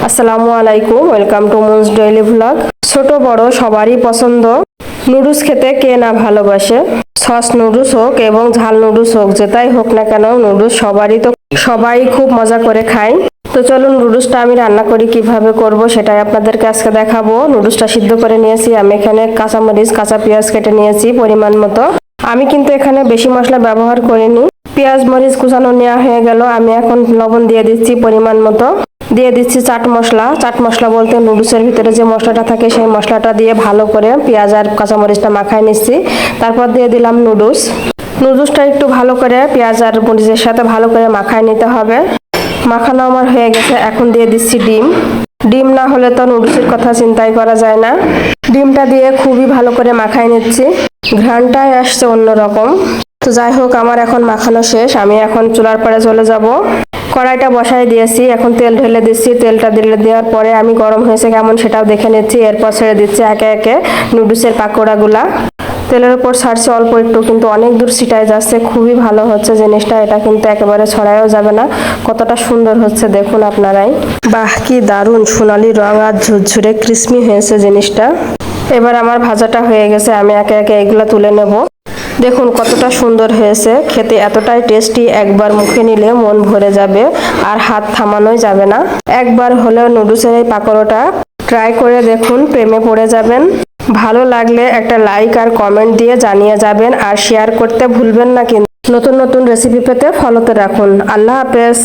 আসসালামু আলাইকুম, welcome to moons daily vlog. ছোট বড় সবারই পছন্দ নুডলস খেতে, কে না ভালোবাসে। সস নুডলস হোক এবং ঝাল নুডলস হোক, যেটাই হোক না কেন নুডলস সবাই খুব মজা করে খায়। তো চলুন নুডলসটা আমি রান্না করি, কিভাবে করব সেটাই আপনাদেরকে আজকে দেখাবো। নুডলসটা সিদ্ধ করে নিয়েছি, আমি এখানে কাঁচামরিচ কাঁচা পেঁয়াজ কেটে নিয়েছি পরিমাণ মতো। আমি কিন্তু এখানে বেশি মশলা ব্যবহার করিনি। পেঁয়াজ মরিচ কুচানো নেওয়া হয়ে গেল, আমি এখন লবণ দিয়ে দিচ্ছি পরিমাণ মতো। দিয়ে দিচ্ছি চাট মশলা। চাট মশলা বলতে নুডলসের ভিতরে যে মশলাটা থাকে সেই মশলাটা দিয়ে ভালো করে পেঁয়াজ আর কাঁচামরিচটা মাখায় নিচ্ছি। তারপর দিয়ে দিলাম নুডলসটা একটু ভালো করে পেঁয়াজ আর মরিচের সাথে ভালো করে মাখায় নিতে হবে। মাখানো আমার হয়ে গেছে, এখন দিয়ে দিচ্ছি ডিম না হলে তো নুডলসের কথা চিন্তাই করা যায় না। ডিমটা দিয়ে খুবই ভালো করে মাখায় নিচ্ছি, ঘ্রাণটাই আসছে অন্যরকম। তো যাই হোক, আমার এখন মাখানো শেষ, আমি এখন চুলার পরে চলে যাব। কড়াইটা বসাই দিয়েছি, এখন তেল ঢেলে দিচ্ছি। তেলটা দেওয়ার পরে আমি গরম হয়েছে কেমন সেটাও দেখে নিচ্ছি। এরপর ছেড়ে দিচ্ছি একে একে নুডলসের পাকোড়াগুলা। তেলের উপর ছাড়ছে অল্প একটু, কিন্তু অনেক দূর ছিটায় যাচ্ছে, খুবই ভালো হচ্ছে জিনিসটা। এটা কিন্তু একেবারে ছড়ায়ও যাবে না, কতটা সুন্দর হচ্ছে দেখুন আপনারাই। বাহ, কি দারুণ সোনালি রং আর ঝুরঝুরে ক্রিসমি হয়েছে জিনিসটা। এবার আমার ভাজাটা হয়ে গেছে, আমি একে একে এগুলা তুলে নেব। দেখুন কতটা সুন্দর হয়েছে, খেতে এতটাই টেস্টি, একবার মুখে নিলে মন ভরে যাবে আর হাত থামানোই যাবে না। একবার হলেও নুডলসের এই পাকোড়াটা ট্রাই করে দেখুন, প্রেমে পড়ে যাবেন। ভালো লাগলে একটা লাইক আর কমেন্ট দিয়ে জানিয়ে যাবেন, আর শেয়ার করতে ভুলবেন না। কিন্তু নতুন নতুন রেসিপি পেতে ফলোতে রাখুন। আল্লাহ হাফেজ।